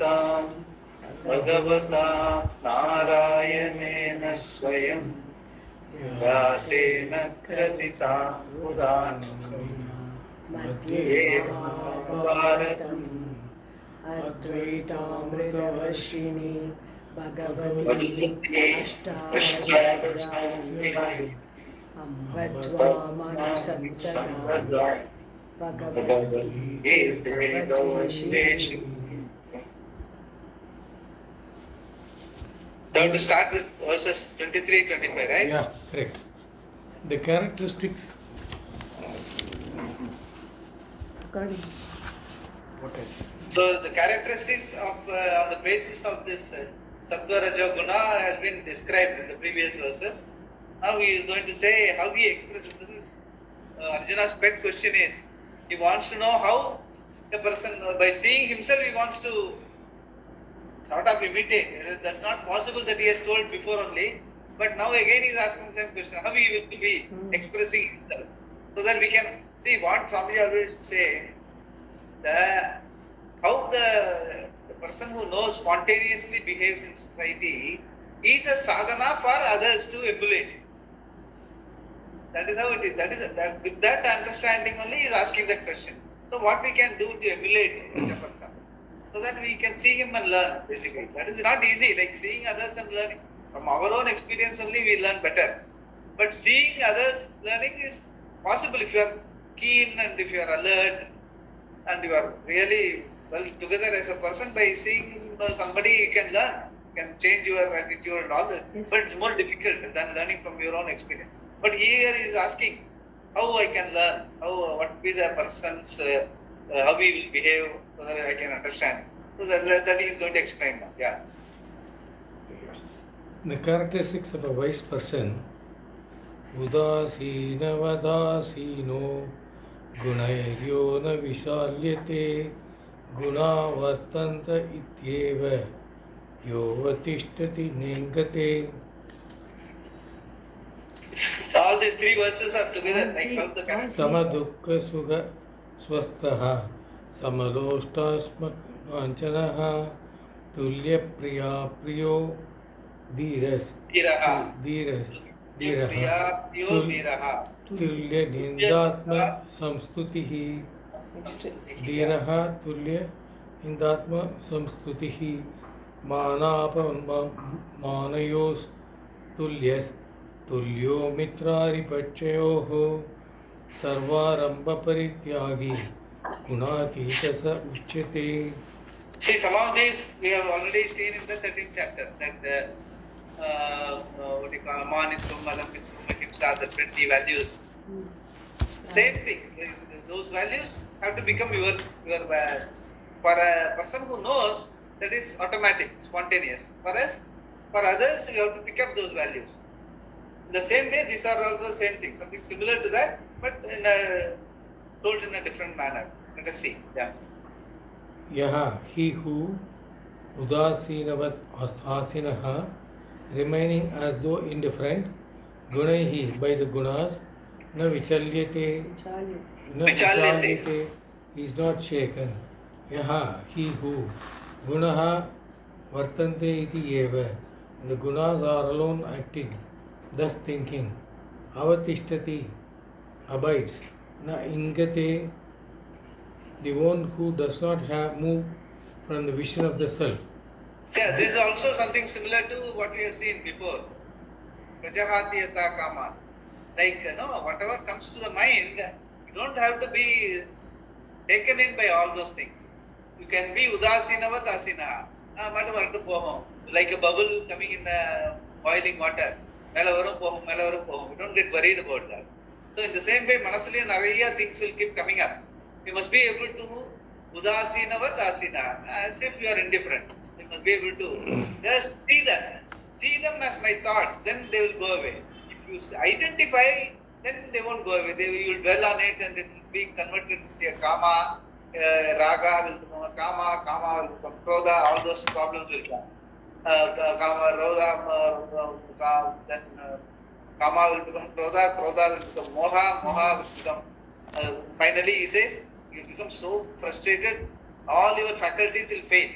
तां भगवता नारायणेन स्वयं व्यासेन कृतितां पुराणं मध्ये महाभारतम् अद्वैतामृतवर्षिणि Bhagwati अष्टादशाध्यायी अम्बत्वामनुसन्तता भगवद्गीते भगवद्वेषि. Now to start with verses 23-25, right? Yeah, correct. The characteristics. So the characteristics of on the basis of this Sattva Raja Guna has been described in the previous verses. Now he is going to say how he expresses. This is Arjuna's pet question is he wants to know how a person by seeing himself he wants to sort of imitate. That's not possible that he has told before only. But now again he is asking the same question, how he will be expressing himself. So that we can see what Swami always say, how the person who knows spontaneously behaves in society is a sadhana for others to emulate. That is how it is. That with that understanding only he is asking that question. So what we can do to emulate such a person? So that we can see him and learn, basically. That is not easy, like seeing others and learning. From our own experience only we learn better. But seeing others learning is possible if you are keen and if you are alert and you are really well together as a person. By seeing somebody you can learn, you can change your attitude and all that. Yes. But it's more difficult than learning from your own experience. But here he is asking how I can learn, what will be the person's how he will behave, so that I can understand. So that he is going to explain now. Yeah. The characteristics of a wise person. Udasina vadasino gunairyo na vishalyate guna vartanta ityeva yovatishtati nengate. All these three verses are together, like how the characteristics. Samadukka sugha swasthaha samalostasmakanchanaha tulya priya priyo धीरस तुल्य निंदात्म संस्तुति धीरः तुल्य निंदात्म संस्तुति मानापमानयोस् तुल्यस् तुल्यो मित्रारिपक्षयोः सर्वारंभ परित्यागी गुणातीतः उच्यते. See, some of these we have already seen in the 13th chapter, that what you call Amanitvam, Madammitvam, Ahimsa, the 20 values. Same thing. Those values have to become yours, your values. For a person who knows, that is automatic, spontaneous. For us, for others, you have to pick up those values. In the same way, these are also the same thing, something similar to that, but told in a different manner. Let us see. Yeah. Yaha, he who udasinavat asinaha, remaining as though indifferent, gunaihi, by the gunas, na vichalyate, he is not shaken. Yaha, he who gunaha vartante iti eva, the gunas are alone acting, thus thinking, avatishtati, abides, na ingate, the one who does not move from the vision of the self. Yeah, this is also something similar to what we have seen before. Prajahati yata kama. Like, whatever comes to the mind, you don't have to be taken in by all those things. You can be udasinavat asinaha. Like a bubble coming in the boiling water. Melavarum pohum. You don't get worried about that. So in the same way, manasali naraya things will keep coming up. You must be able to udasinavat asina, as if you are indifferent. You must be able to just see them as my thoughts, then they will go away. If you identify, then they won't go away. You will dwell on it and it will be converted into a kama, raga will become a kama will become krodha, all those problems will come. Kama, rodha, then kama will become krodha will become moha will become. Finally, he says, you become so frustrated, all your faculties will fail.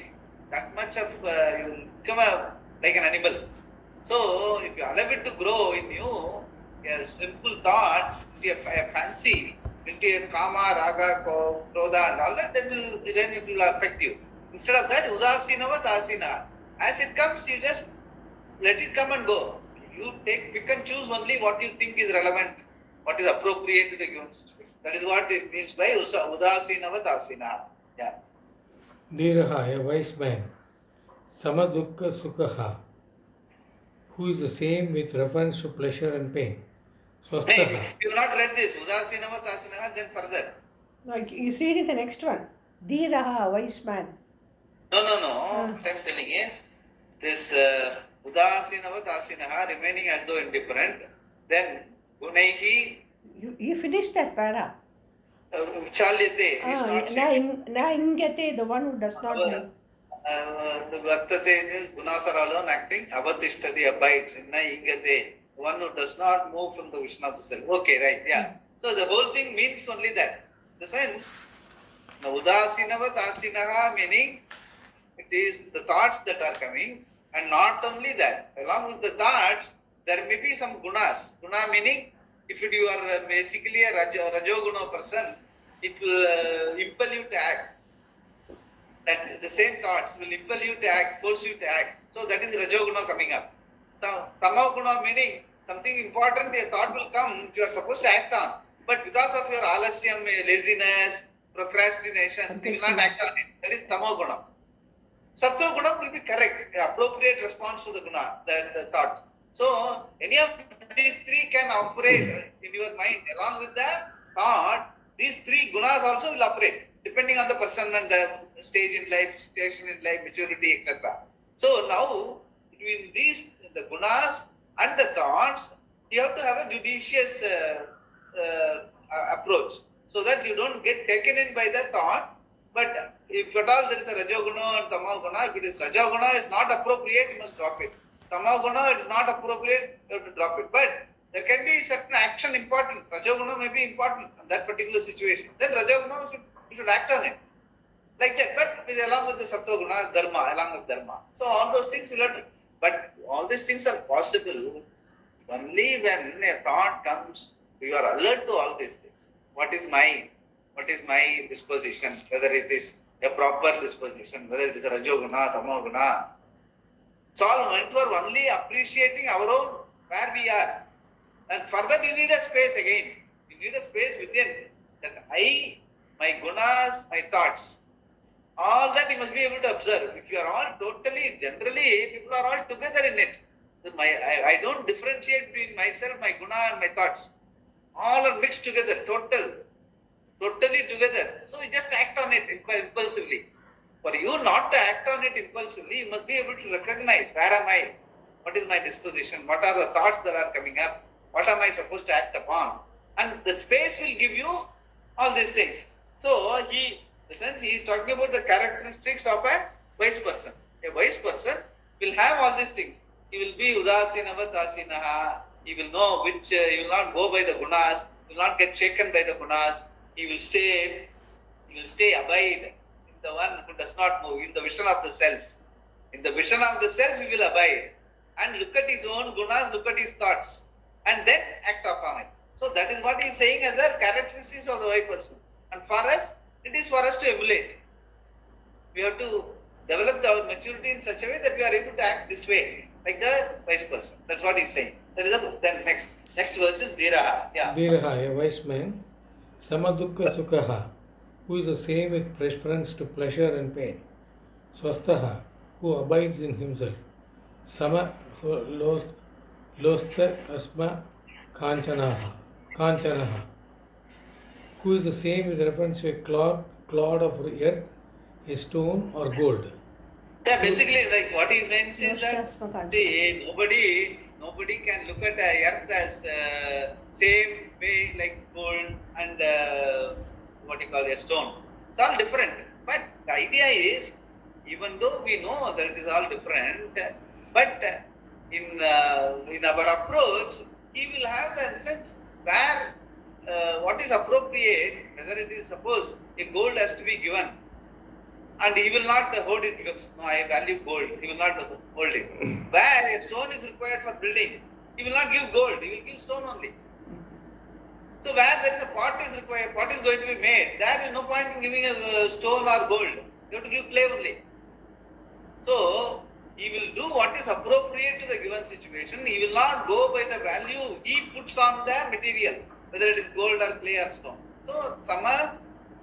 that much of you will become like an animal. So if you allow it to grow in you, a simple thought, into a fancy, into a kama, raga, krodha and all that, then it will affect you. Instead of that, udasinava dasina. As it comes, you just let it come and go. You pick and choose only what you think is relevant, what is appropriate to the given situation. That is what it means by udasinava dasina. Yeah. Dhiraha, a wise man. Samadukka sukhaha, who is the same with reference to pleasure and pain. Swastaha. If you have not read this, udasinava dasina, then further. No, you see it in the next one. Dhiraha, wise man. No. What I am telling is, this udasinava dasinaha, remaining as though indifferent, then gunaihi You finished that para. chalyate, is not saying. Na ingate, the one who does not know. Vartate, gunasara alone acting, avatishtati abides, na ingate, one who does not move from the vision of the self. Okay, right, yeah. So the whole thing means only that. The sense, the udasinava dasinaha meaning, it is the thoughts that are coming, and not only that, along with the thoughts, there may be some gunas. Guna meaning, if you are basically a rajoguna person, it will impel you to act. That the same thoughts will impel you to act, force you to act. So that is rajoguna coming up. Tamoguna meaning, something important, a thought will come, which you are supposed to act on. But because of your alasyam, laziness, procrastination, you will not act on it. That is tamoguna. Sattva guna will be correct, appropriate response to the guna, the thought. So any of these three can operate in your mind along with the thought. These three gunas also will operate depending on the person and the stage in life, station in life, maturity, etc. So now between these, the gunas and the thoughts, you have to have a judicious approach so that you don't get taken in by the thought. But if at all there is a rajoguna and tamoguna, if it is rajoguna is not appropriate, you must drop it. Tamoguna, it is not appropriate, you have to drop it. But there can be certain action important. Rajoguna may be important in that particular situation. Then rajoguna, you should act on it. Like that. But along with the sattva-guna, dharma, along with dharma. So all those things will have to, but all these things are possible only when a thought comes, you are alert to all these things. What is my disposition, whether it is a proper disposition, whether it is a rajoguna, tamoguna. It's all meant for only appreciating our own, where we are. And for that you need a space again. You need a space within that I, my gunas, my thoughts. All that you must be able to observe. If you are all totally, generally, people are all together in it. I don't differentiate between myself, my guna and my thoughts. All are mixed together, totally together. So you just act on it impulsively. For you not to act on it impulsively, you must be able to recognize, where am I? What is my disposition? What are the thoughts that are coming up? What am I supposed to act upon? And the space will give you all these things. So he is talking about the characteristics of a wise person. A wise person will have all these things. He will be udasinava dasinaha. He will know which, he will not go by the gunas. He will not get shaken by the gunas. He will stay, abide in the one who does not move, in the vision of the self. In the vision of the self, he will abide and look at his own gunas, look at his thoughts, and then act upon it. So that is what he is saying as the characteristics of the wise person. And for us, it is for us to emulate. We have to develop our maturity in such a way that we are able to act this way, like the wise person. That's what he is saying. That is then next verse is Dhiraha. Yeah. Dhiraha, a wise man. Samadukka sukhaha, who is the same with preference to pleasure and pain. Swastaha, who abides in himself. Sama losta asma kanchanaha, who is the same with reference to a clod of earth, a stone or gold. Yeah, basically, like what he means is that, see, nobody can look at earth as same way like gold and a stone. It's all different. But the idea is, even though we know that it is all different, but in our approach, he will have the sense where what is appropriate, whether it is, suppose a gold has to be given, and he will not hold it because no, I value gold. He will not hold it. Where a stone is required for building, he will not give gold. He will give stone only. So where there is a pot is required, pot is going to be made. There is no point in giving a stone or gold. You have to give clay only. So he will do what is appropriate to the given situation. He will not go by the value he puts on the material, whether it is gold or clay or stone. So sama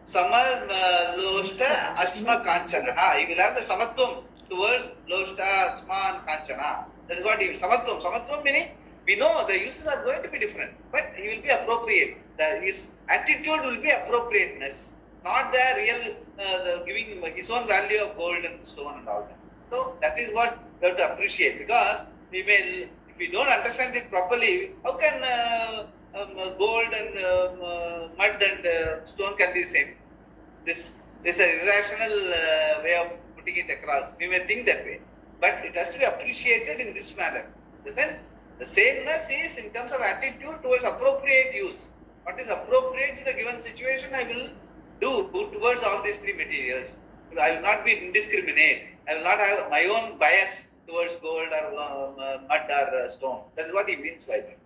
loshta asma kanchana. He will have the samatvam towards loshta, asma and kanchana. That is what he will. Samatvam. Samatvam meaning we know the uses are going to be different, but he will be appropriate. His attitude will be appropriateness, not the real the giving his own value of gold and stone and all that. So that is what we have to appreciate, because we may, if we don't understand it properly, how can gold and mud and stone can be the same? This is an irrational way of putting it across. We may think that way, but it has to be appreciated in this manner. In the sense, the sameness is in terms of attitude towards appropriate use. What is appropriate to the given situation, I will do towards all these three materials. I will not be indiscriminate. I will not have my own bias towards gold or mud or stone. That is what he means by that.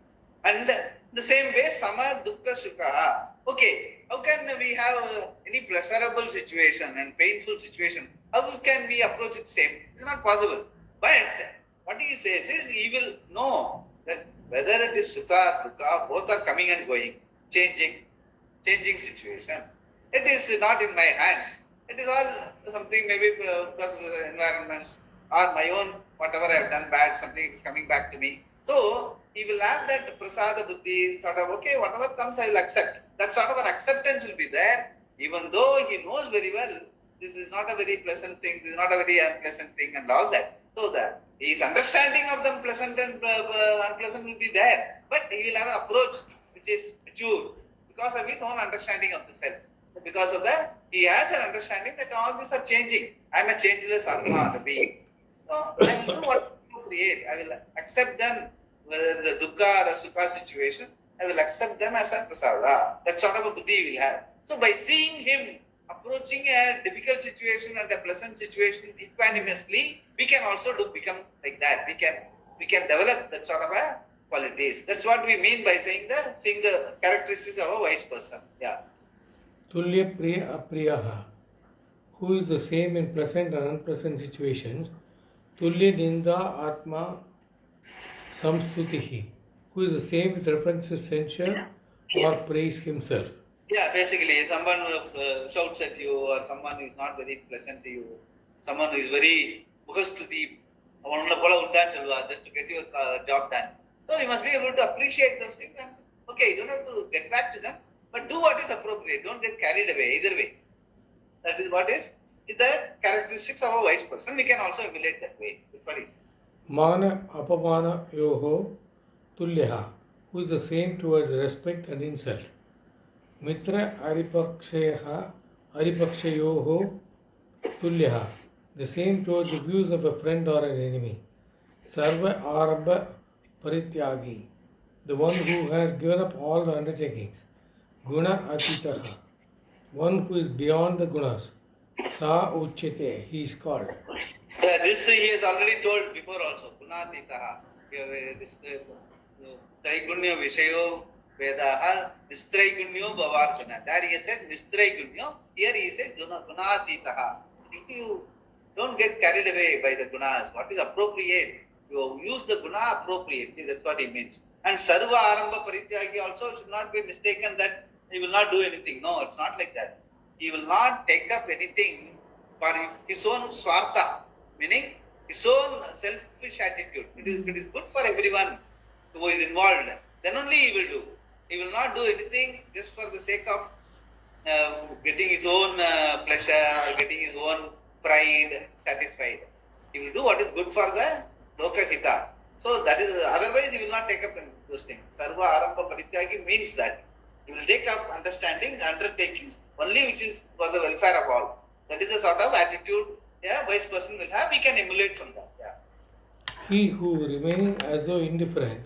And the same way, sama, dukkha, sukha. Okay, how can we have any pleasurable situation and painful situation? How can we approach it same? It's not possible. But what he says is, he will know that whether it is sukha or dukkha, both are coming and going, changing situation. It is not in my hands. It is all something maybe because of the environments or my own, whatever I have done bad, something is coming back to me. So he will have that prasada buddhi, sort of, okay, whatever comes I will accept. That sort of an acceptance will be there, even though he knows very well this is not a very pleasant thing, this is not a very unpleasant thing and all that. So that his understanding of them pleasant and unpleasant will be there, but he will have an approach which is mature because of his own understanding of the self. Because of that, he has an understanding that all these are changing. I am a changeless Atma, the being. So I will do what I create. I will accept them, whether the dukkha or a sukha situation, I will accept them as a prasada. That sort of a buddhi he will have. So by seeing him approaching a difficult situation and a pleasant situation equanimously, we can also become like that. We can develop that sort of a qualities. That's what we mean by seeing the characteristics of a wise person. Yeah. Tulya Priya Apriyaha, who is the same in pleasant and unpleasant situations. Tulya Ninda Atma Samstutihi, who is the same with reference to censure or praise himself. Yeah, basically, someone who shouts at you, or someone who is not very pleasant to you, someone who is very muhastuti, just to get your job done. So you must be able to appreciate those things, and okay, you don't have to get back to them, but do what is appropriate. Don't get carried away either way. That is what is the characteristics of a wise person. We can also emulate that way. That's what he says. Mana Apamana Yoho Tulyaha, who is the same towards respect and insult. Mitra Aripakshayoho Tulyaha, the same towards the views of a friend or an enemy. Sarva Arabha Parityagi, the one who has given up all the undertakings. Guna Atitaha, one who is beyond the gunas. Sa Uchite, he is called. This he has already told before also. Gunatitaha. Nistraigunya Vishayo Vedaha, Nistraigunya Bhavarjuna. There he has said Nistraigunya. Here he says Gunatitaha. You don't get carried away by the gunas. What is appropriate? You use the guna appropriately. That's what he means. And Sarva Arambha Parityagi also should not be mistaken that he will not do anything. No, it's not like that. He will not take up anything for his own swartha, meaning his own selfish attitude. If it is good for everyone who is involved, then only he will do. He will not do anything just for the sake of getting his own pleasure or getting his own pride satisfied. He will do what is good for the loka hita. So that is, otherwise he will not take up those things. Sarva Arambha Parityagi means that he will take up undertakings only which is for the welfare of all. That is the sort of attitude a wise person will have. We can emulate from that. Yeah. He who, remaining as though indifferent,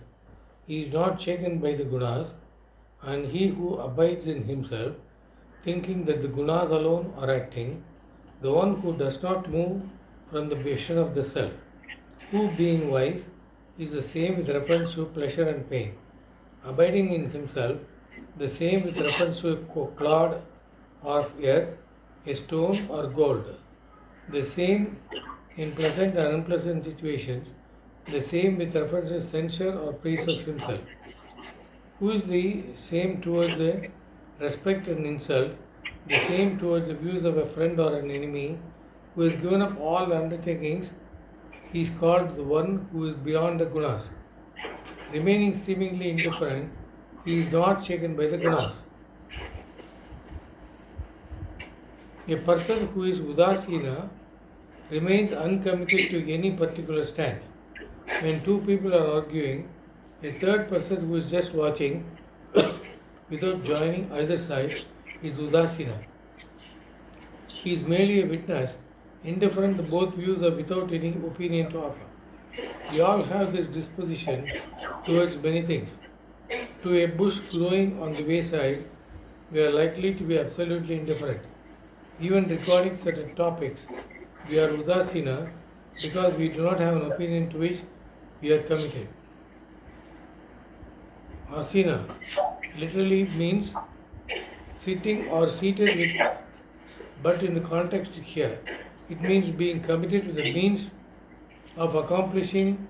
he is not shaken by the gunas, and he who abides in himself, thinking that the gunas alone are acting, the one who does not move from the vision of the self, who, being wise, is the same with reference to pleasure and pain, abiding in himself, the same with reference to a clod of earth, a stone or gold, the same in pleasant and unpleasant situations, the same with reference to censure or praise of himself, who is the same towards a respect and insult, the same towards the views of a friend or an enemy, who has given up all undertakings. He is called the one who is beyond the gunas. Remaining seemingly indifferent, he is not shaken by the gunas. A person who is udasina remains uncommitted to any particular stand. When two people are arguing, a third person who is just watching without joining either side is udasina. He is merely a witness, indifferent to both views or without any opinion to offer. We all have this disposition towards many things. To a bush growing on the wayside, we are likely to be absolutely indifferent. Even regarding certain topics, we are udasina because we do not have an opinion to which we are committed. Asina literally means sitting or seated with, but in the context here, it means being committed to the means of accomplishing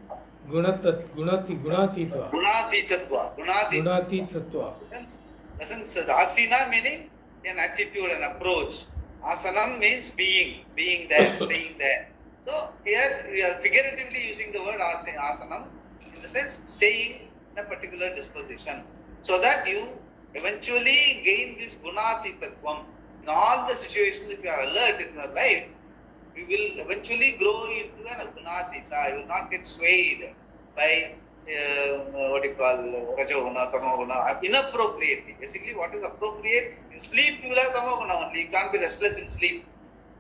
gunatitva. Gunatitatva. Doesn't asina meaning an attitude, an approach. Asanam means being there, staying there. So here we are figuratively using the word asanam in the sense staying in a particular disposition, so that you eventually gain this gunatitatvam. In all the situations, if you are alert in your life, you will eventually grow into an gunatita. You will not get swayed by what you call rajoguna, tamoguna, inappropriately. Basically, what is appropriate? In sleep, you will have tamoguna only. You can't be restless in sleep.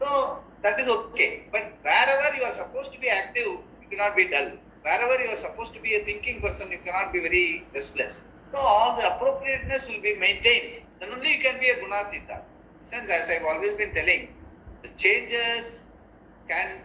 So, that is okay. But wherever you are supposed to be active, you cannot be dull. Wherever you are supposed to be a thinking person, you cannot be very restless. So, all the appropriateness will be maintained. Then only you can be a gunatita. Since, as I have always been telling, the changes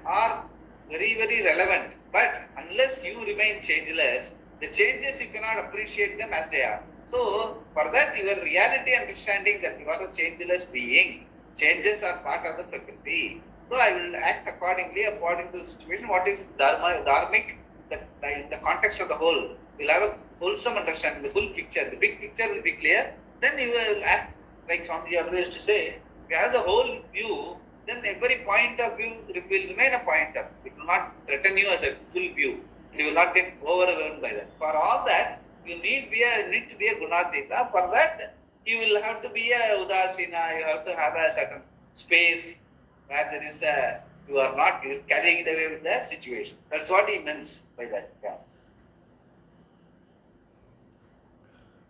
are very, very relevant. But unless you remain changeless, the changes you cannot appreciate them as they are. So, for that, your reality understanding that you are a changeless being, changes are part of the Prakriti. So, I will act accordingly according to the situation. What is dharmic? In the context of the whole, we'll have a wholesome understanding, the full picture. The big picture will be clear. Then you will act like Swami always used to say. If you have the whole view, then every point of view will remain a point of view. It will not threaten you as a full view. You will not get overwhelmed by that. For all that, you need to be a gunatita. For that, you will have to be a udasina. You have to have a certain space where there is you are not carrying it away with the situation. That's what he means by that. Yeah.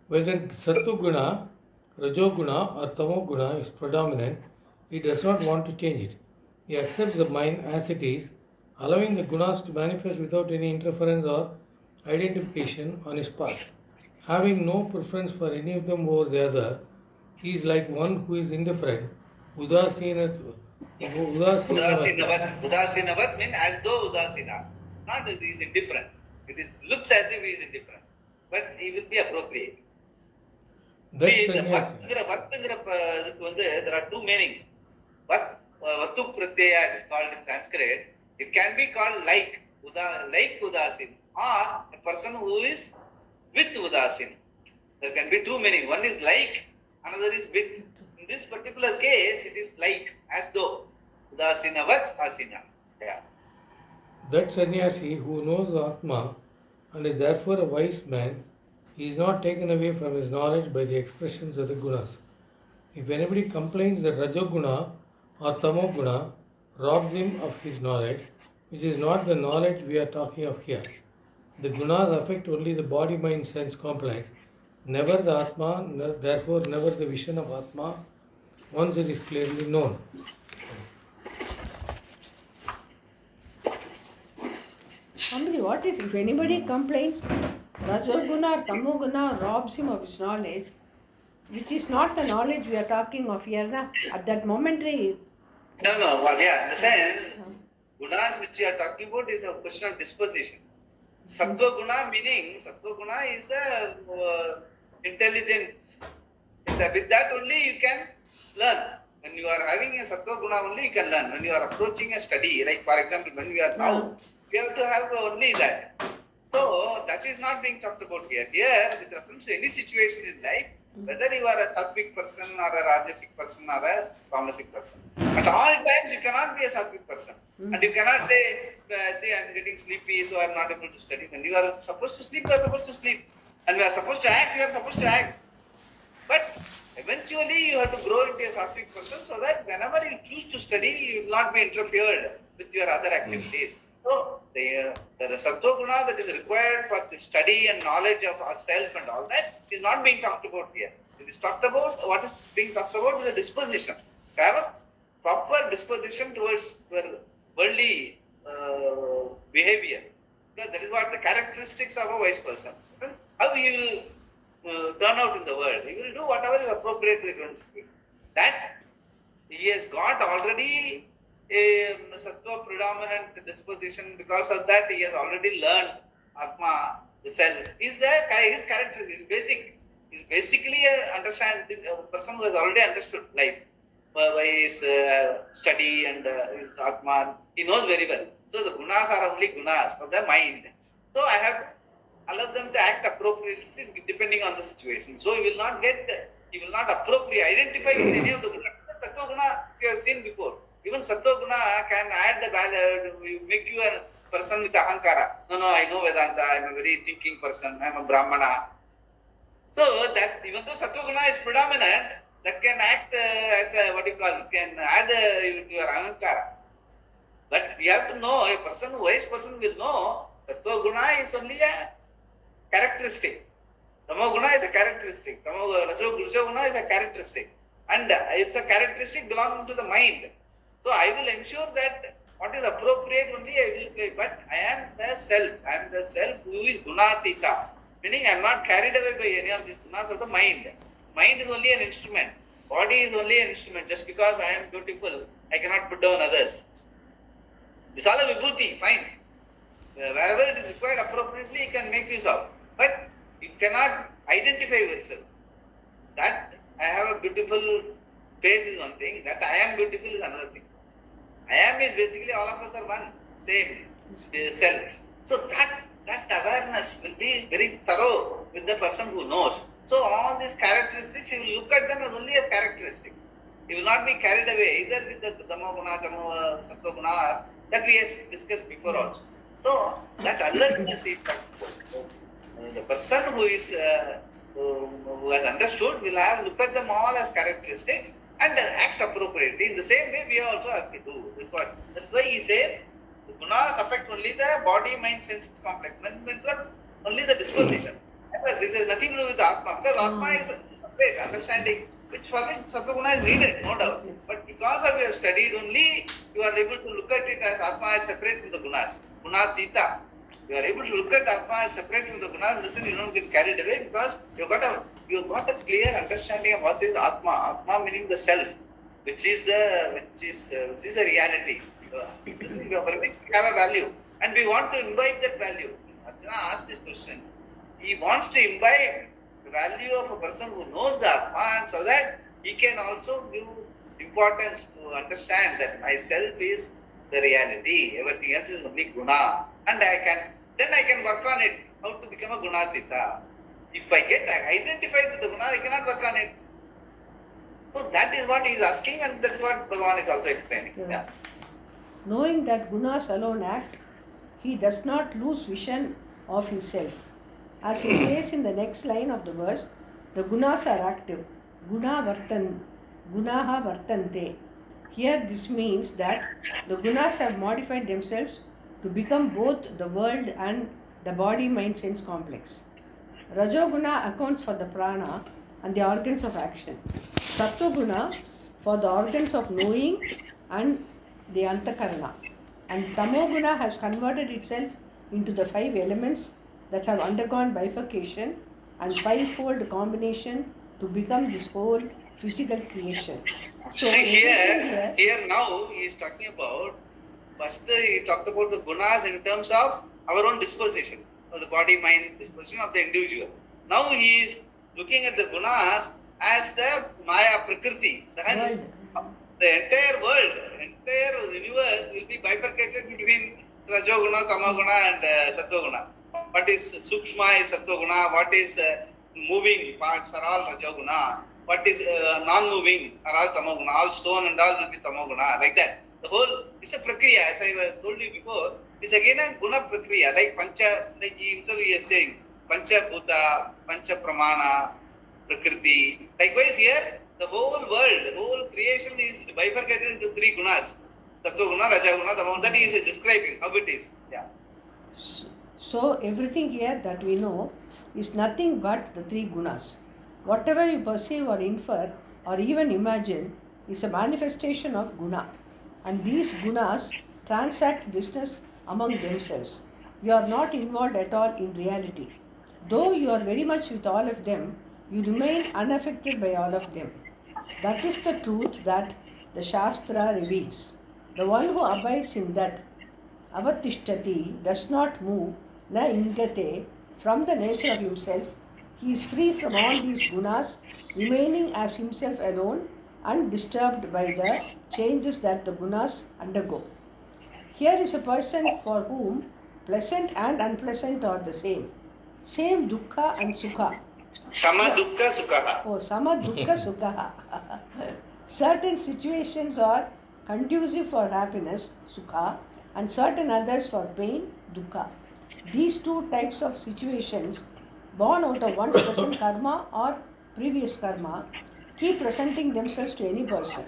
Whether Sattva-guna, Rajoguna or Tamoguna is predominant, he does not want to change it. He accepts the mind as it is, allowing the gunas to manifest without any interference or identification on his part. Having no preference for any of them over the other, he is like one who is indifferent. Udasinavat. Udasinavat means as though udasina. Not that he is indifferent. It looks as if he is indifferent. But he will be appropriate. See, the there are two meanings. Vatu pratyaya, it is called in Sanskrit. It can be called like udasin, or a person who is with udasin. There can be two meanings. One is like, another is with. In this particular case, it is like, as though. Udasinavat asina. Yeah. That sannyasi who knows Atma and is therefore a wise man, he is not taken away from his knowledge by the expressions of the gunas. If anybody complains that Rajoguna or Tamoguna robs him of his knowledge, which is not the knowledge we are talking of here. The gunas affect only the body, mind, sense complex, never the Atma, therefore never the vision of Atma, once it is clearly known. What is, if anybody complains, Rajoguna or Tamoguna robs him of his knowledge, which is not the knowledge we are talking of here. At that momentary No. Well, yeah, in the sense, gunas which you are talking about is a question of disposition. Sattva guna meaning, sattva guna is the intelligence. With that only you can learn. When you are having a sattva guna only you can learn. When you are approaching a study, like for example, when we are now, we have to have only that. So that is not being talked about here. Here, with reference to any situation in life, whether you are a sattvic person or a rajasic person or a tamasic person, at all times you cannot be a sattvic person. And you cannot say, I am getting sleepy, so I am not able to study. When you are supposed to sleep, you are supposed to sleep. And we are supposed to act, you are supposed to act. But eventually you have to grow into a sattvic person so that whenever you choose to study, you will not be interfered with your other activities. So the sattva guna that is required for the study and knowledge of ourself and all that is not being talked about here. It is talked about, what is being talked about is a disposition. To have a proper disposition towards your worldly behavior. Because that is what the characteristics of a wise person. How you will turn out in the world. He will do whatever is appropriate to the given situation. That he has got already a sattva predominant disposition. Because of that, he has already learned Atma, the self. His characteristics, his basic. He's basically a person who has already understood life by his study and his Atma. He knows very well. So the gunas are only gunas of the mind. So I have to allow them to act appropriately depending on the situation. So he will not appropriate, identify with any of the gunas. Sattva guna, if you have seen before, even sattva guna can add the value, make you a person with ahankara. No, I know Vedanta, I am a very thinking person, I am a Brahmana. So that even though sattva guna is predominant, that can act as a, can add to your ahankara. But we have to know, a wise person will know, sattva guna is only a characteristic. Tamo guna is a characteristic. Rajo guna is a characteristic. And it's a characteristic belonging to the mind. So I will ensure that what is appropriate only I will play. But I am the self. I am the self who is gunatita. Meaning I am not carried away by any of these gunas of the mind. Mind is only an instrument. Body is only an instrument. Just because I am beautiful, I cannot put down others. It's all a vibhuti, fine. Wherever it is required appropriately, you can make use of. But you cannot identify yourself. That I have a beautiful face is one thing. That I am beautiful is another thing. I am is basically all of us are one, same self. So that awareness will be very thorough with the person who knows. So all these characteristics, he will look at them as only as characteristics. He will not be carried away either with the Dhamma guna, Sattva guna, that we have discussed before also. So that alertness is the person who has understood will have look at them all as characteristics and act appropriately. In the same way, we also have to do. That's why he says the gunas affect only the body, mind, sense complex. Only the disposition. This has nothing to do with Atma, because Atma is separate understanding, which for which Sattva guna is needed, no doubt. But because of you have studied only, you are able to look at it as Atma is separate from the gunas. Gunatita. You are able to look at Atma as separate from the gunas. Listen, you don't get carried away because you got a clear understanding of what is Atma. Atma meaning the self, which is a reality. Listen, we have a value, and we want to imbibe that value. Arjuna asked this question. He wants to imbibe the value of a person who knows the Atma, and so that he can also give importance to understand that myself is the reality. Everything else is only guna. And I can work on it, how to become a gunatita. If I get identified with the guna, I cannot work on it. So that is what he is asking, and that is what Bhagavan is also explaining. Yeah. Knowing that gunas alone act, he does not lose vision of his self. As he says in the next line of the verse, the gunas are active. Gunaha vartante. Here this means that the gunas have modified themselves to become both the world and the body, mind, sense complex. Rajoguna accounts for the prana and the organs of action. Sattva for the organs of knowing and the antakarana. And Tamoguna has converted itself into the 5 elements that have undergone bifurcation and 5-fold combination to become this whole physical creation. So See everything here now he is talking about, first he talked about the gunas in terms of our own disposition, of the body, mind, disposition of the individual. Now he is looking at the gunas as the Maya Prakriti. Hence, the entire world, entire universe will be bifurcated between Rajoguna, Tamaguna and Sattva-guna. What is Sukshma is Sattva-guna, what is moving parts are all Rajoguna, what is non-moving are all Tamaguna, all stone and all will be Tamaguna, like that. The whole is a prakriya, as I told you before, is again a guna prakriya, like Pancha, like he himself he is saying, Pancha Bhuta, Pancha Pramana, Prakriti. Likewise here, the whole world, the whole creation is bifurcated into three gunas, Sattva Guna, Raja Guna, Tama Guna, that he is describing how it is. Yeah. So everything here that we know is nothing but the three gunas. Whatever you perceive or infer or even imagine is a manifestation of guna. And these gunas transact business among themselves. You are not involved at all in reality. Though you are very much with all of them, you remain unaffected by all of them. That is the truth that the Shastra reveals. The one who abides in that avatishtati does not move, na ingate, from the nature of himself. He is free from all these gunas, remaining as himself alone, undisturbed by the changes that the gunas undergo. Here is a person for whom pleasant and unpleasant are the same. Same dukkha and sukha. Sama dukkha sukha. Oh, sama dukkha sukha. Certain situations are conducive for happiness, sukha, and certain others for pain, dukkha. These two types of situations, born out of one's present karma or previous karma, keep presenting themselves to any person.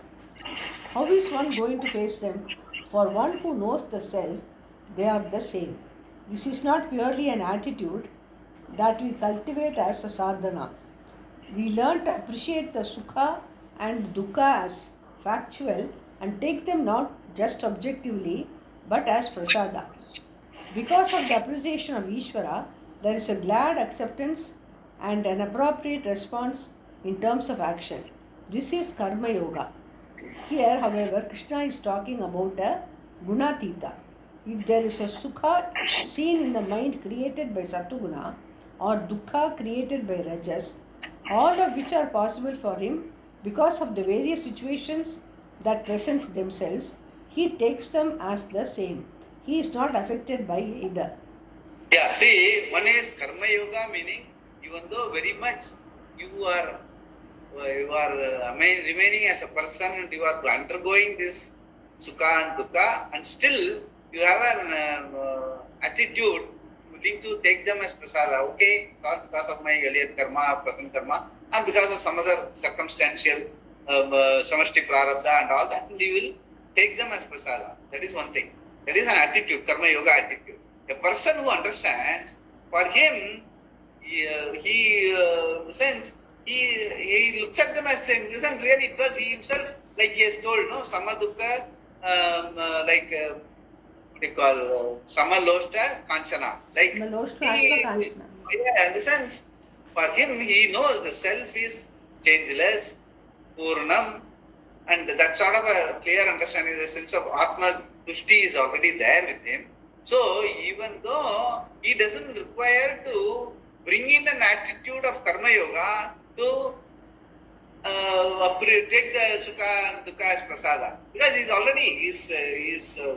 How is one going to face them? For one who knows the self, they are the same. This is not purely an attitude that we cultivate as a sadhana. We learn to appreciate the sukha and dukkha as factual and take them not just objectively but as prasada. Because of the appreciation of Ishvara, there is a glad acceptance and an appropriate response in terms of action. This is Karma Yoga. Here, however, Krishna is talking about a gunatita. If there is a sukha seen in the mind created by Sattva or dukkha created by Rajas, all of which are possible for him because of the various situations that present themselves, he takes them as the same. He is not affected by either. Yeah, see, one is Karma Yoga, meaning even though very much you are remaining as a person and you are undergoing this sukha and dukkha, and still you have an attitude willing to take them as prasada. Okay, it's all because of my earlier karma, present karma, and because of some other circumstantial samashti prarabdha and all that, you will take them as prasada. That is one thing. That is an attitude, karma yoga attitude. A person who understands, for him, he looks at them as saying, listen, really, because he himself, like he has told, no, sama dukkha, what do you call, sama loshta kanchana. Like, Kanchana. in the sense, for him, he knows the self is changeless, purnam, and that sort of a clear understanding, the sense of Atma Dushti is already there with him. So, even though he doesn't require to bring in an attitude of Karma Yoga to take the Sukha and Dukkha as Prasada, because he's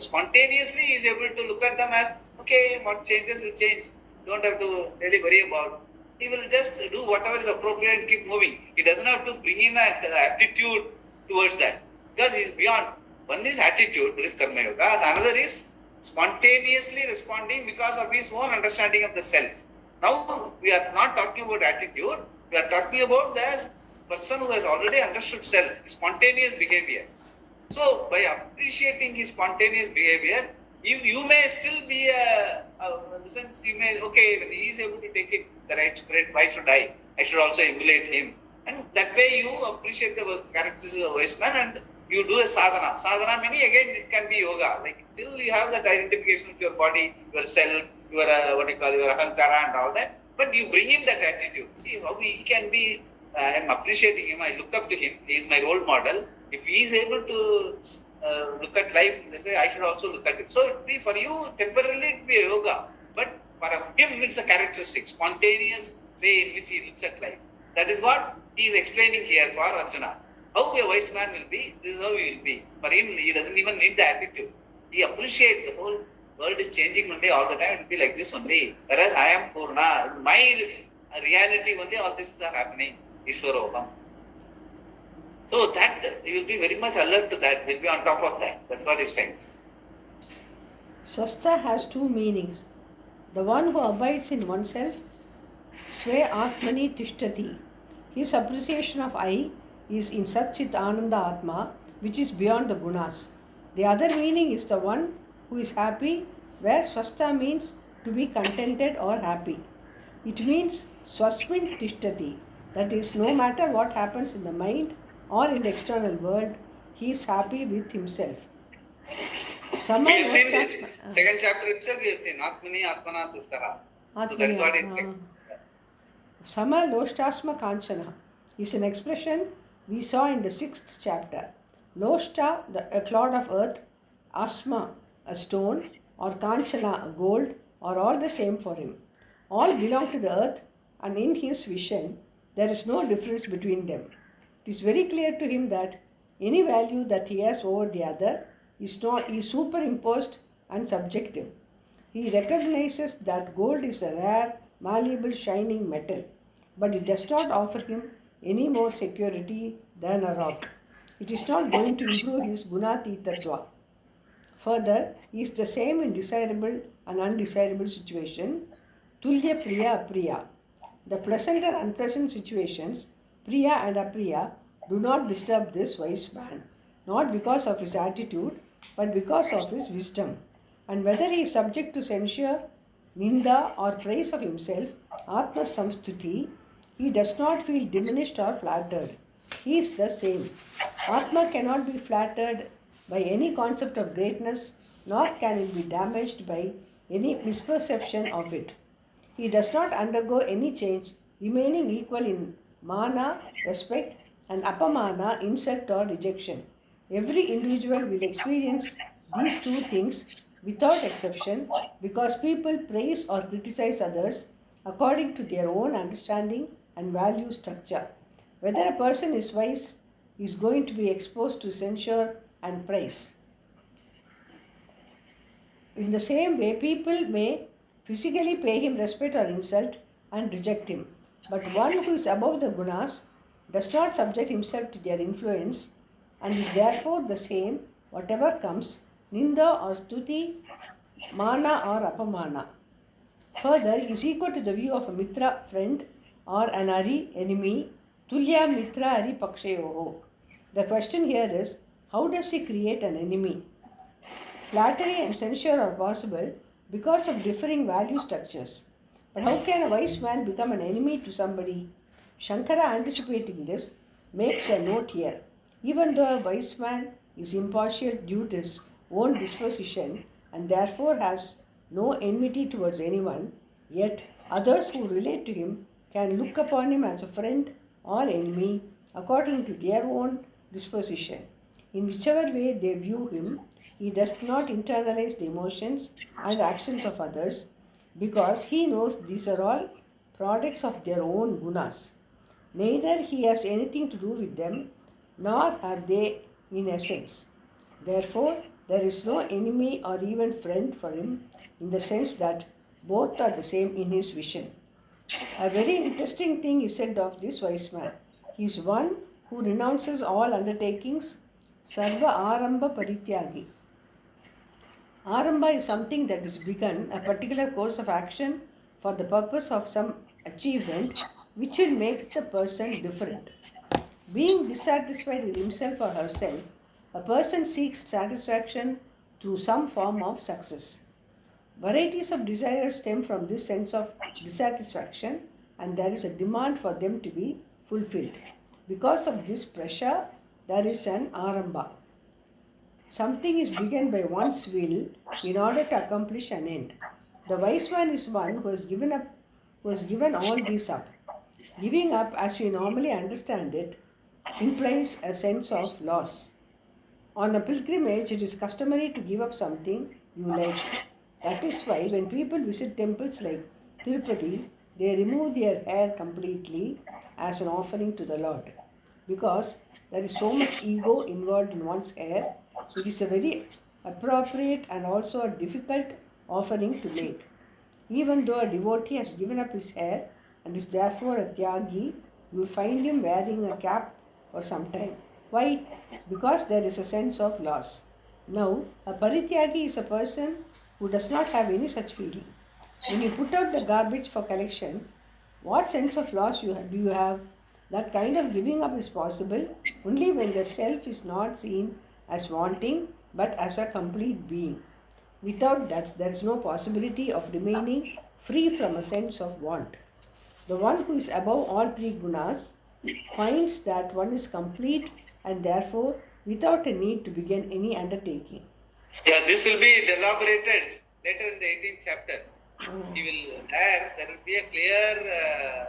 spontaneously is able to look at them as, okay, what changes will change, don't have to really worry about. He will just do whatever is appropriate and keep moving. He doesn't have to bring in an attitude towards that, because he is beyond. One is attitude, that is Karma Yoga, the another is spontaneously responding because of his own understanding of the self. Now, we are not talking about attitude, we are talking about the person who has already understood self, spontaneous behavior. So, by appreciating his spontaneous behavior, you may still be in the sense, you may, okay, when he is able to take it the right spirit, why should I? I should also emulate him. And that way you appreciate the characteristics of a wise man and you do a sadhana. Sadhana meaning again it can be yoga. Like till you have that identification with your body, yourself, your your ahankara and all that. But you bring in that attitude. See how he can be I am appreciating him, I look up to him, he is my role model. If he is able to look at life in this way, I should also look at it. So it will be for you, temporarily it will be a yoga, but for him it's a characteristic, spontaneous way in which he looks at life. That is what he is explaining here for Arjuna. How a wise man will be, this is how he will be. For him, he doesn't even need the attitude. He appreciates the whole world is changing one day all the time, it will be like this only. Whereas I am Purna, my reality only, all this is happening. Ishwaroham. So that you will be very much alert to that, will be on top of that. That's what he's trying to say. Swastha has two meanings. The one who abides in oneself, Sve Atmani Tishtati. His appreciation of I is in Satchit Ananda Atma, which is beyond the gunas. The other meaning is the one who is happy, where Swastha means to be contented or happy. It means Swasmin Tishtati, that is, no matter what happens in the mind or in the external world, he is happy with himself. We have seen this second chapter itself, we have seen Atmani Atmana Tushtaha. So that's what is saying. Sama Loshtasma Kanchana is an expression we saw in the 6th chapter. Loshta, a clod of earth, Asma, a stone, or Kanchana, a gold, are all the same for him. All belong to the earth, and in his vision, there is no difference between them. It is very clear to him that any value that he has over the other is superimposed and subjective. He recognizes that gold is a rare, malleable, shining metal, but it does not offer him any more security than a rock. It is not going to improve his gunatitatva. Further, he is the same in desirable and undesirable situation. Tulya Priya Apriya. The pleasant and unpleasant situations, Priya and Apriya, do not disturb this wise man, not because of his attitude, but because of his wisdom. And whether he is subject to censure, ninda, or praise of himself, Atma Samstuti, he does not feel diminished or flattered. He is the same. Atma cannot be flattered by any concept of greatness, nor can it be damaged by any misperception of it. He does not undergo any change, remaining equal in mana, respect, and apamana, insult or rejection. Every individual will experience these two things without exception, because people praise or criticize others according to their own understanding and value structure. Whether a person is wise is going to be exposed to censure and praise. In the same way, people may physically pay him respect or insult and reject him. But one who is above the gunas does not subject himself to their influence and is therefore the same whatever comes, ninda or stuti, mana or apamana. Further, he is equal to the view of a mitra, friend, or an ari, enemy, tulya mitra ari pakshayoho. The question here is, how does he create an enemy? Flattery and censure are possible because of differing value structures. But how can a wise man become an enemy to somebody? Shankara, anticipating this, makes a note here. Even though a wise man is impartial due to his own disposition and therefore has no enmity towards anyone, yet others who relate to him can look upon him as a friend or enemy according to their own disposition. In whichever way they view him, he does not internalize the emotions and actions of others, because he knows these are all products of their own gunas. Neither he has anything to do with them, nor have they in essence. Therefore, there is no enemy or even friend for him, in the sense that both are the same in his vision. A very interesting thing is said of this wise man. He is one who renounces all undertakings, sarva aramba parityagi. Aramba is something that is begun, a particular course of action for the purpose of some achievement which will make the person different. Being dissatisfied with himself or herself, a person seeks satisfaction through some form of success. Varieties of desires stem from this sense of dissatisfaction, and there is a demand for them to be fulfilled. Because of this pressure, there is an aramba. Something is begun by one's will in order to accomplish an end. The wise man is one who has given all these up. Giving up, as we normally understand it, implies a sense of loss. On a pilgrimage, it is customary to give up something you like. That is why when people visit temples like Tirupati, they remove their hair completely as an offering to the Lord. Because there is so much ego involved in one's hair, it is a very appropriate and also a difficult offering to make. Even though a devotee has given up his hair and is therefore a tyagi, you will find him wearing a cap for some time. Why? Because there is a sense of loss. Now, a parityagi is a person who does not have any such feeling. When you put out the garbage for collection, what sense of loss do you have? That kind of giving up is possible only when the self is not seen as wanting but as a complete being. Without that, there is no possibility of remaining free from a sense of want. The one who is above all three gunas finds that one is complete and therefore without a need to begin any undertaking. Yeah, this will be elaborated later in the 18th chapter. He will there will be a clear,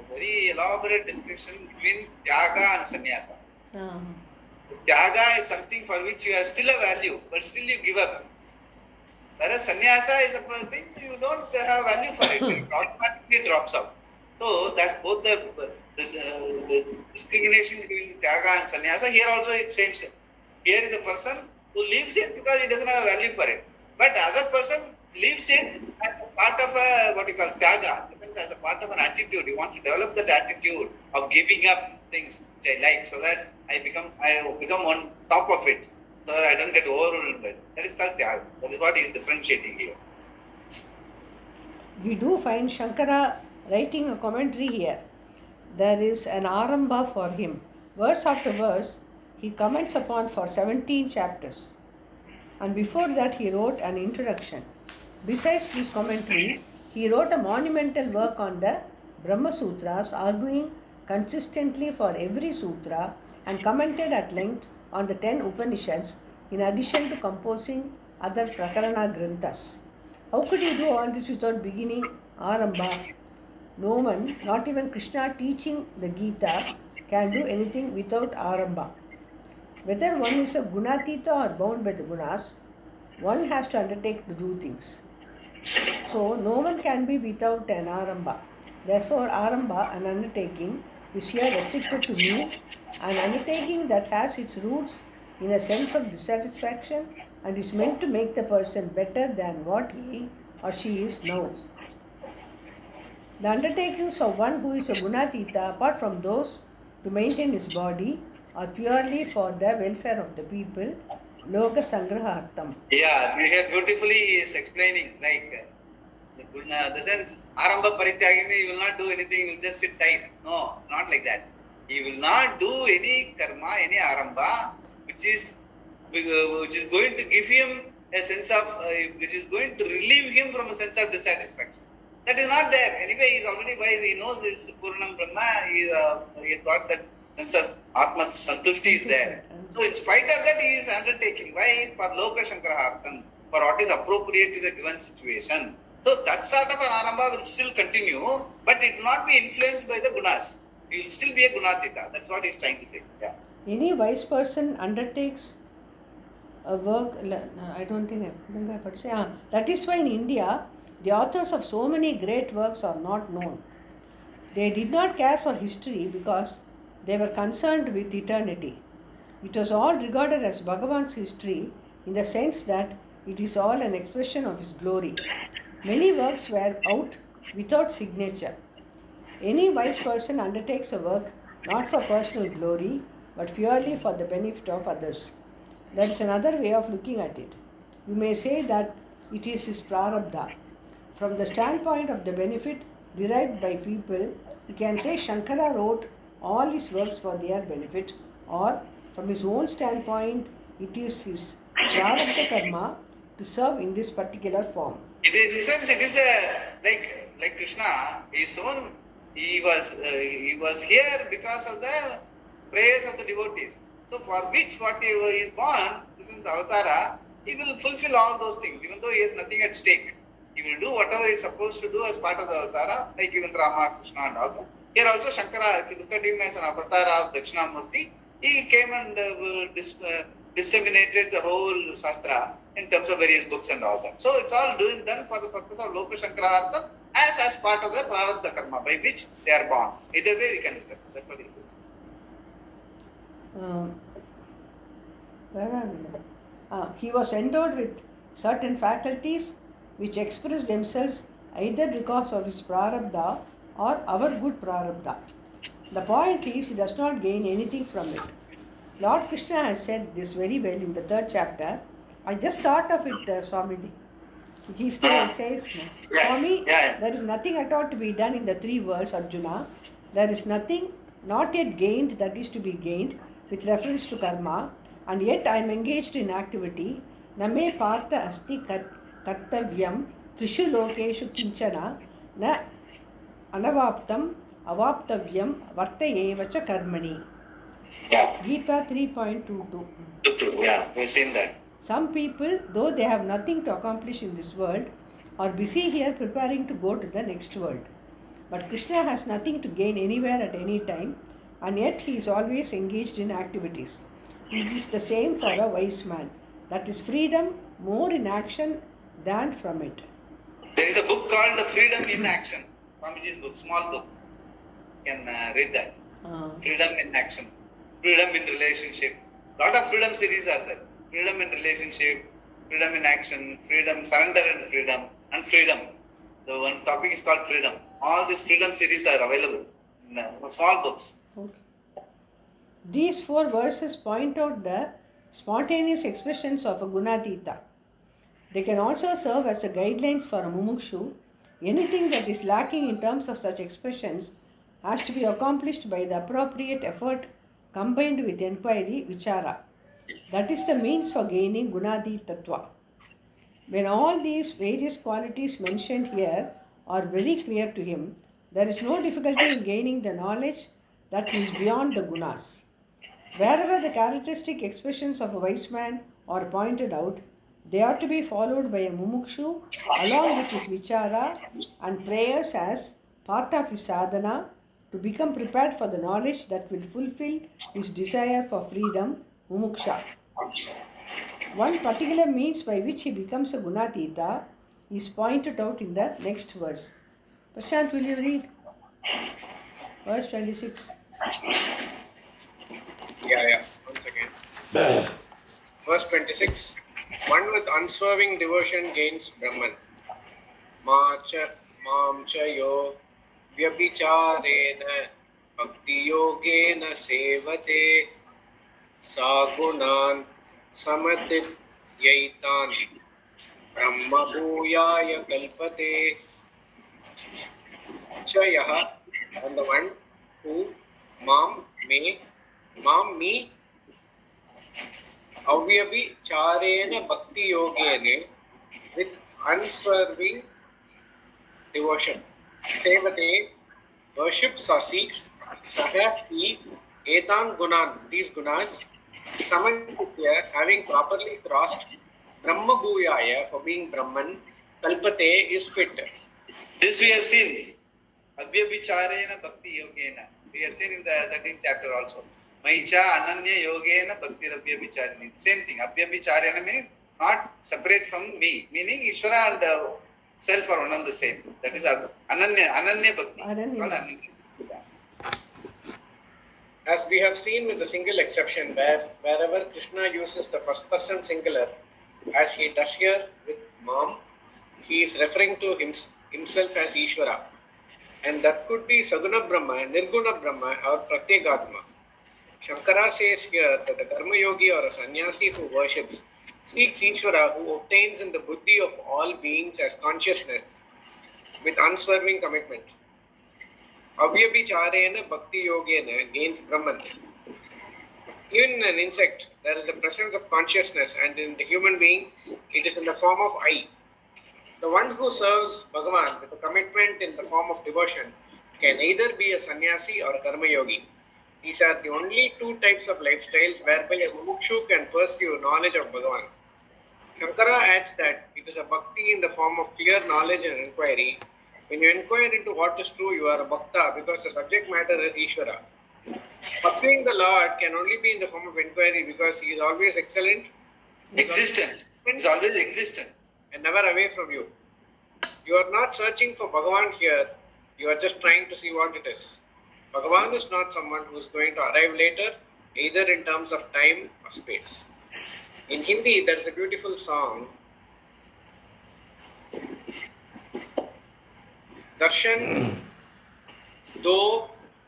very elaborate distinction between Tyaga and Sannyasa. Tyaga is something for which you have still a value, but still you give up. Whereas Sannyasa is a thing you don't have value for it, it automatically drops off. So that both the discrimination between Tyaga and Sannyasa, here also it same. Here is a person who leaves it because he doesn't have a value for it. But the other person leaves it as a part of a what you call Tyaga, as a part of an attitude. He wants to develop that attitude of giving up things which I like so that I become on top of it. So that I don't get overruled by it. That is called Tyaga. That is what he is differentiating here. We do find Shankara writing a commentary here. There is an Aramba for him. Verse after verse, he comments upon for 17 chapters. And before that, he wrote an introduction. Besides this commentary, he wrote a monumental work on the Brahma Sutras, arguing consistently for every sutra and commented at length on the 10 Upanishads, in addition to composing other Prakarana Granthas. How could he do all this without beginning Aramba? No one, not even Krishna teaching the Gita, can do anything without Aramba. Whether one is a Gunatita or bound by the Gunas, one has to undertake to do things. So, no one can be without an Aramba. Therefore, Aramba, an undertaking, is here restricted to me, an undertaking that has its roots in a sense of dissatisfaction and is meant to make the person better than what he or she is now. The undertakings of one who is a Gunatita, apart from those to maintain his body, are purely for the welfare of the people, Loka Sangrahartam. Yeah, here beautifully he is explaining, like, the sense, Aramba Parityagini, he will not do anything, he will just sit tight. No, it's not like that. He will not do any karma, any Aramba, which is going to give him a sense of, which is going to relieve him from a sense of dissatisfaction. That is not there. Anyway, he is already wise, he knows this Purnam Brahma, he got that sense of Atma Santushti is there. So in spite of that, he is undertaking. Why? For Loka Shankarahartam, for what is appropriate to the given situation. So that sort of an Aramba will still continue, but it will not be influenced by the Gunas. He will still be a Gunatita. That's what he is trying to say. Yeah. Any wise person undertakes a work, I don't think I could say. That is why in India, the authors of so many great works are not known. They did not care for history because they were concerned with eternity. It was all regarded as Bhagavan's history in the sense that it is all an expression of his glory. Many works were out without signature. Any wise person undertakes a work not for personal glory, but purely for the benefit of others. That is another way of looking at it. You may say that it is his prarabdha. From the standpoint of the benefit derived by people, you can say Shankara wrote all his works for their benefit, or from his own standpoint, it is his prarabdha karma to serve in this particular form. It is, in a sense, it is like Krishna. He was here because of the prayers of the devotees. So for which what he is born, this is Avatara, he will fulfill all those things, even though he has nothing at stake. He will do whatever he is supposed to do as part of the avatara, like even Rama, Krishna and all that. Here also Shankara, if you look at him as an avatar of Dakshinamurti, he came and disseminated the whole Shastra in terms of various books and all that. So it's all done for the purpose of Loka Shankarartham as part of the Prarabdha Karma by which they are born. Either way we can look at it. That's what he says. Where are we now? He was endowed with certain faculties which express themselves either because of his prarabdha or our good prarabdha. The point is, he does not gain anything from it. Lord Krishna has said this very well in the 3rd chapter. I just thought of it, Swamiji. He still says, Swami, there is nothing at all to be done in the 3 worlds, Arjuna. There is nothing not yet gained that is to be gained with reference to karma, and yet I am engaged in activity. Name partha asti kartavyam trishu lokeshu kinchana na anavaptam avaptavyam vartayevacha karmani. Gita 3.22. Yeah, we've seen that. Some people, though they have nothing to accomplish in this world, are busy here preparing to go to the next world. But Krishna has nothing to gain anywhere at any time, and yet he is always engaged in activities. It is the same for a wise man. That is freedom more in action than from it. There is a book called The Freedom in Action. Swamiji's book, small book. You can read that. Freedom in Action. Freedom in Relationship. Lot of freedom series are there. Freedom in Relationship, Freedom in Action, Freedom, Surrender and Freedom. The one topic is called Freedom. All these freedom series are available in small books. Okay. These 4 verses point out the spontaneous expressions of a gunadita. They can also serve as a guidelines for a mumukshu. Anything that is lacking in terms of such expressions has to be accomplished by the appropriate effort combined with inquiry, vichara. That is the means for gaining gunadi tattva. When all these various qualities mentioned here are very clear to him, there is no difficulty in gaining the knowledge that is beyond the gunas. Wherever the characteristic expressions of a wise man are pointed out, they are to be followed by a mumukshu along with his vichara and prayers as part of his sadhana to become prepared for the knowledge that will fulfill his desire for freedom, mumuksha. One particular means by which he becomes a gunatita is pointed out in the next verse. Prashant, will you read? Verse 26. Yeah. Once again. Verse 26. One with unswerving devotion gains Brahman. Mam cha yo vyabhicharena bhakti yogena sevate sagunan samadit yaitan brahma bhuyaya kalpate. Chayah, and the one who me avyabhicharena bhakti yogene with unswerving devotion. Sevate worships or seeks saha he etan gunan, these gunas, samaditya, having properly crossed brahma bhuyaya, for being Brahman, kalpate, is fit. This we have seen. Abhyabhicharena bhakti yogena. We have seen in the 13th chapter also. Maicha ananya yogena bhakti abhyabhicharena. Same thing. Abhyabhicharena meaning not separate from me. Meaning Ishvara and self are one and the same. That is ananya bhakti. It's called ananya. As we have seen with the single exception, wherever Krishna uses the first person singular, as he does here with Mam, he is referring to himself as Ishvara. And that could be Saguna Brahma, Nirguna Brahma, or Pratyegatma. Shankara says here that the Karma Yogi or a sannyasi who worships seeks Ishvara, who obtains in the buddhi of all beings as consciousness with unswerving commitment. Avyabhicharena bhakti yogena gains Brahman. Even in an insect, there is the presence of consciousness, and in the human being, it is in the form of I. The one who serves Bhagavan with a commitment in the form of devotion can either be a sannyasi or a karma yogi. These are the only 2 types of lifestyles whereby a mumukshu can pursue knowledge of Bhagavan. Shankara adds that it is a bhakti in the form of clear knowledge and inquiry. When you inquire into what is true, you are a bhakta because the subject matter is Ishvara. Pursuing the Lord can only be in the form of inquiry because He is always excellent, Existent. It's always existent. and never away from you. You are not searching for Bhagavan here, you are just trying to see what it is. Bhagavan is not someone who is going to arrive later, either in terms of time or space. In Hindi, there is a beautiful song, Darshan Do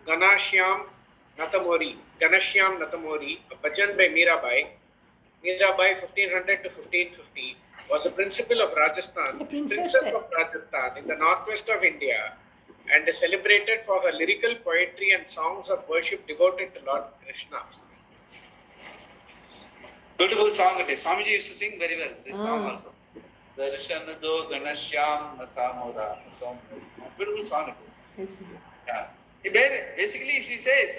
Ganashyam Natamori, a bhajan by Mirabai. Mirabai, 1500 to 1550, was a principal of Rajasthan, The princess. princess of Rajasthan in the northwest of India, and is celebrated for her lyrical poetry and songs of worship devoted to Lord Krishna. Beautiful song it is. Swamiji used to sing very well this song Ah. also. Darshan do ganashyam natamura. Beautiful song it is. Yes. Yeah. Basically, she says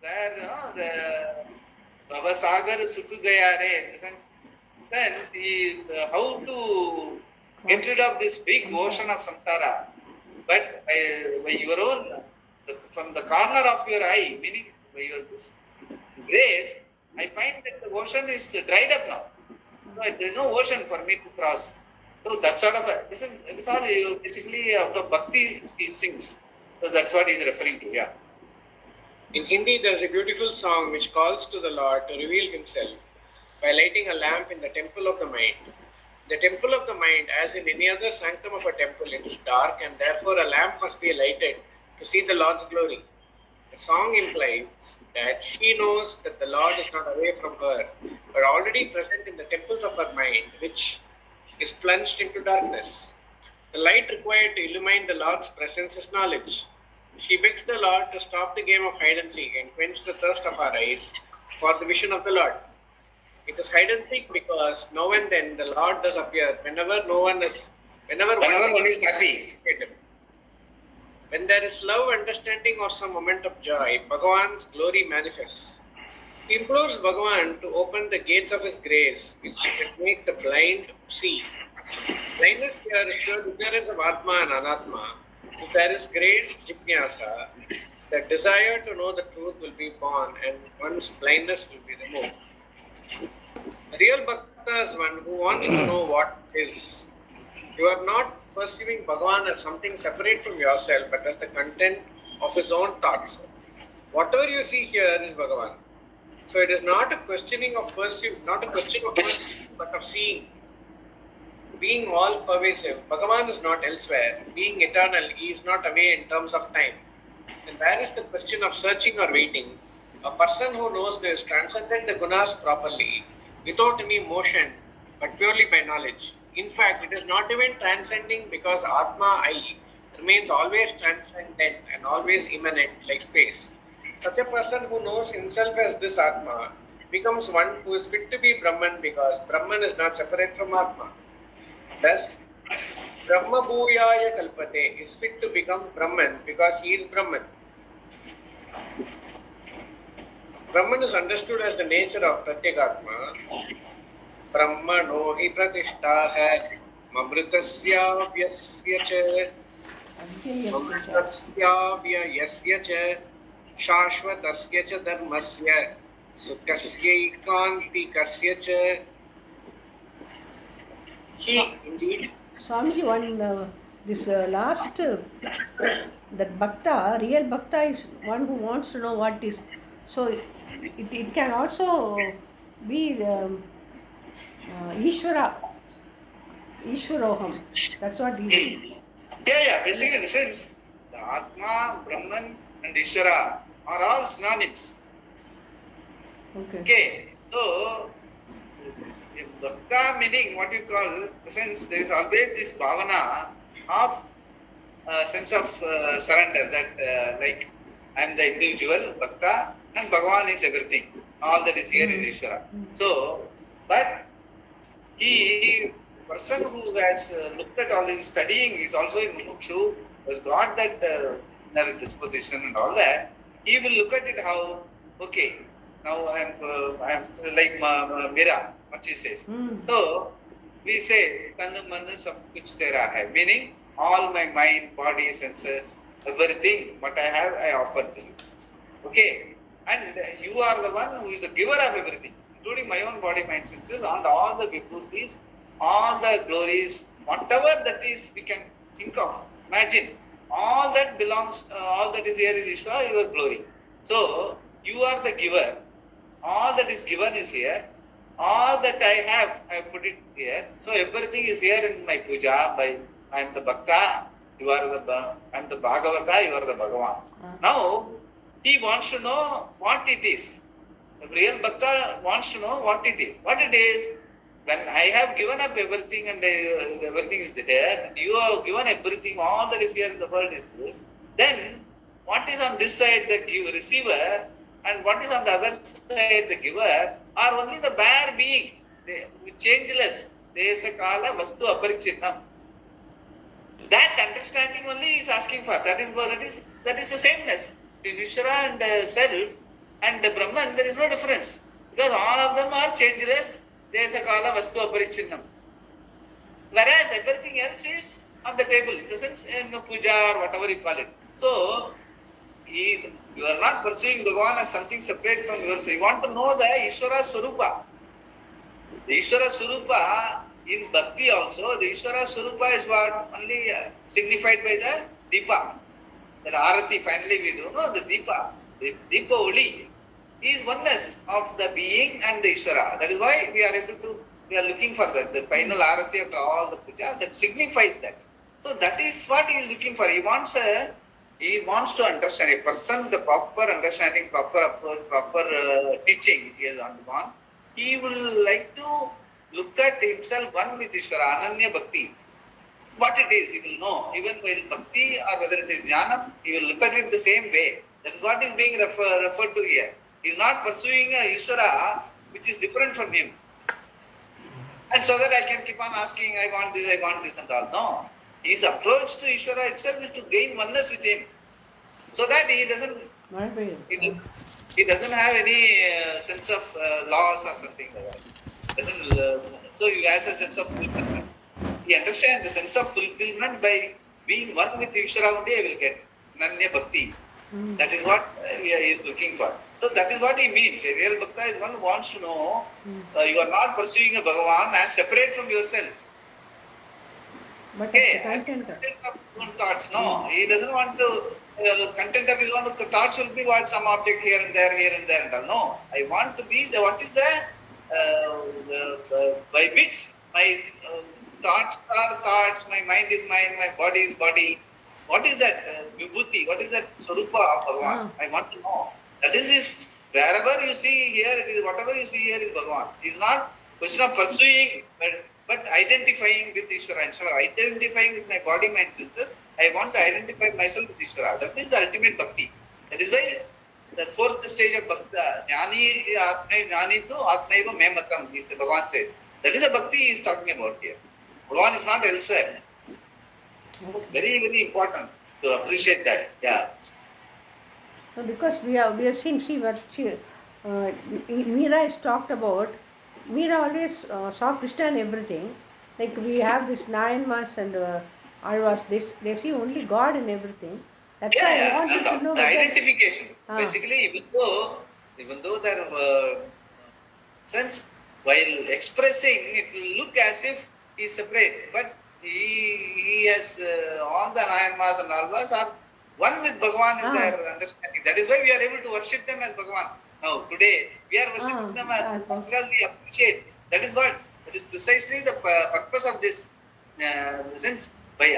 that the Bhavasagar Sukhu Gaya Re, in the sense how to get rid of this big ocean of samsara, but by your own, from the corner of your eye, meaning by your grace, I find that the ocean is dried up now. So there is no ocean for me to cross. So that sort of it's all basically out of bhakti he sings. So that's what he is referring to. Yeah. In Hindi, there is a beautiful song which calls to the Lord to reveal Himself by lighting a lamp in the temple of the mind. The temple of the mind, as in any other sanctum of a temple, it is dark and therefore a lamp must be lighted to see the Lord's glory. The song implies that she knows that the Lord is not away from her, but already present in the temples of her mind, which is plunged into darkness. The light required to illumine the Lord's presence is knowledge. She begs the Lord to stop the game of hide and seek and quench the thirst of our eyes for the vision of the Lord. It is hide and seek because now and then the Lord does appear whenever one is happy. When there is love, understanding, or some moment of joy, Bhagavan's glory manifests. He implores Bhagavan to open the gates of His grace, which can make the blind see. Blindness here is pure ignorance of Atma and Anatma. If there is grace, jnana, the desire to know the truth will be born and one's blindness will be removed. The real Bhakta is one who wants to know what is. You are not perceiving Bhagavan as something separate from yourself, but as the content of his own thoughts. Whatever you see here is Bhagavan. So it is not a questioning of perceiving, but of seeing. Being all pervasive, Bhagavan is not elsewhere. Being eternal, He is not away in terms of time. And that is the question of searching or waiting. A person who knows this transcended the gunas properly, without any motion, but purely by knowledge. In fact, it is not even transcending because Atma, I, remains always transcendent and always immanent like space. Such a person who knows himself as this Atma becomes one who is fit to be Brahman because Brahman is not separate from Atma. Thus, Brahma Bhuyaya Kalpate is fit to become Brahman because he is Brahman. Brahman is understood as the nature of Pratyagatma. Brahmano hi pratishta hai mamritasya vyasya cha mamritasya vyasya cha shashvatasya cha dharmasya sukasya ikantikasya cha. He indeed. Swamiji, this last, that Bhakta, real Bhakta is one who wants to know what is. So it can also be Ishwaroham. That's what he is. Yeah. Basically, in the sense, the Atma, Brahman, and Ishvara are all synonyms. Okay. So, Bhakta meaning what you call, the sense there is always this bhavana of sense of surrender that like I am the individual Bhakta and Bhagavan is everything. All that is here is Ishvara. So, but person who has looked at all this studying is also in Mumukshu, has got that inner disposition and all that. He will look at it how, now I am like Mira, what she says. So, we say, Tanu Manu Sab Kuch Tera Hai, meaning all my mind, body, senses, everything, what I have, I offer to you. Okay? And you are the one who is the giver of everything, including my own body, mind, senses, and all the vibhutis, all the glories, whatever that is we can think of, imagine, all that belongs, all that is here is Ishvara, your glory. So, you are the giver. All that is given is here. All that I put it here. So, everything is here in my puja. I am the Bhakta, you are I am the Bhagavata, you are the Bhagavan. Now, he wants to know what it is. The real Bhakta wants to know what it is. What it is, when I have given up everything and everything is there, and you have given everything, all that is here in the world is this, then what is on this side, the receiver, and what is on the other side, the giver, are only the bare being, changeless. Desa kala vastu aparichinnam. That understanding only is asking for. That is the sameness. In Ishvara and self and Brahman, there is no difference. Because all of them are changeless. Desa kala vastu aparichinnam. Whereas everything else is on the table, in the sense in puja or whatever you call it. So, you are not pursuing Bhagavan as something separate from yourself. You want to know the Ishvara Swarupa. The Ishvara Swarupa in Bhakti also, the Ishvara Swarupa is what only signified by the Deepa. That Arati, finally we do know the Deepa. The Deepa Uli is oneness of the being and the Ishvara. That is why we are looking for that. The final Arati after all the puja, that signifies that. So that is what he is looking for. He wants to understand a person with the proper understanding, proper approach, proper teaching he has undergone. He will like to look at himself one with Ishvara, Ananya Bhakti. What it is, he will know. Even while Bhakti or whether it is Jnanam, he will look at it the same way. That is what is being referred to here. He is not pursuing a Ishvara which is different from him. And so that I can keep on asking, I want this and all. No. His approach to Ishvara itself is to gain oneness with him. So that he doesn't have any sense of loss or something like that. So he has a sense of fulfillment. He understands the sense of fulfillment by being one with Ishvara only I will get. Nanya Bhakti. That is what he is looking for. So that is what he means. A real Bhakta is one who wants to know you are not pursuing a Bhagavan as separate from yourself. But Okay, the as content content of his own thoughts. No, he doesn't want to. Content of his own thoughts will be what some object here and there and all. No, I want to be the what is by which my thoughts are thoughts, my mind is mind, my body is body. What is that vibhuti? What is that Swarupa of Bhagavan? I want to know. That is his, wherever you see here, it is whatever you see here is Bhagavan. It is not question of pursuing, but identifying with Ishvara. Instead of identifying with my body, mind, senses, I want to identify myself with Ishvara. That is the ultimate bhakti. That is why the fourth stage of bhakti, Jnani tu Atmaiva me matam, Bhagavan says. That is a bhakti he is talking about here. Bhagavan is not elsewhere. Very, very important to appreciate that. Yeah. No, because we have seen, see what Meera is talked about. Meera always saw Krishna and everything. Like we have this Nayanmas and Alvas, they see only God in everything. That's why I wanted to know the whether identification. Basically, even though there sense, while expressing, it will look as if he is separate, but he has all the Nayanmas and Alvas are one with Bhagavan in their understanding. That is why we are able to worship them as Bhagavan. Now, today, we are worshipping them as because we appreciate. That is precisely the purpose of this sense. By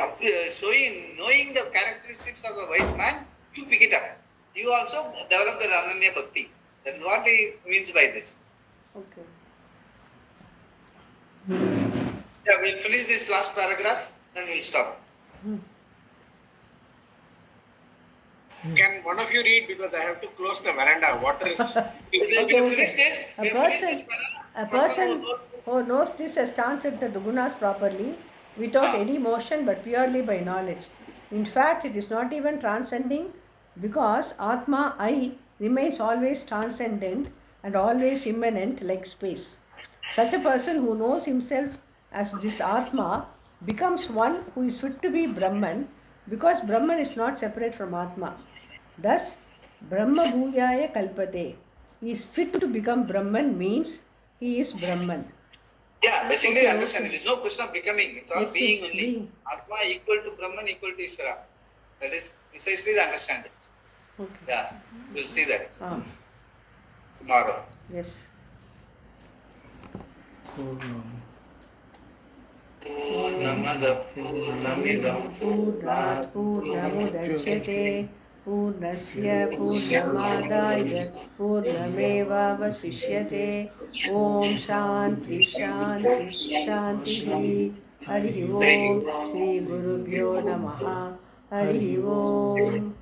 knowing the characteristics of a wise man, you pick it up. You also develop the Ananya Bhakti. That is what he means by this. okay. Yeah, we'll finish this last paragraph, then we'll stop. Can one of you read, because I have to close the veranda? Water is. Finish this. A person who knows this has transcended the gunas properly, without any motion but purely by knowledge. In fact, it is not even transcending, because Atma, I, remains always transcendent and always immanent like space. Such a person who knows himself as this Atma becomes one who is fit to be Brahman, because Brahman is not separate from Atma. Thus, Brahma Bhuyaya Kalpate. He is fit to become Brahman means he is Brahman. Yeah, basically Okay, understand. okay. There is no question of becoming. It's all Yes, being yes, only. being. Atma equal to Brahman equal to Ishvara. That is precisely the understanding. Okay. Yeah, we'll see that Ah, tomorrow. yes. Purnam. Purnamada Purnamidam Purnat Purnamudachyate Purnasya Purnamadaya Purnamevavasishyate Om Shanti Shanti Shanti Hari Om Shri Gurubhyo Namaha Hari Om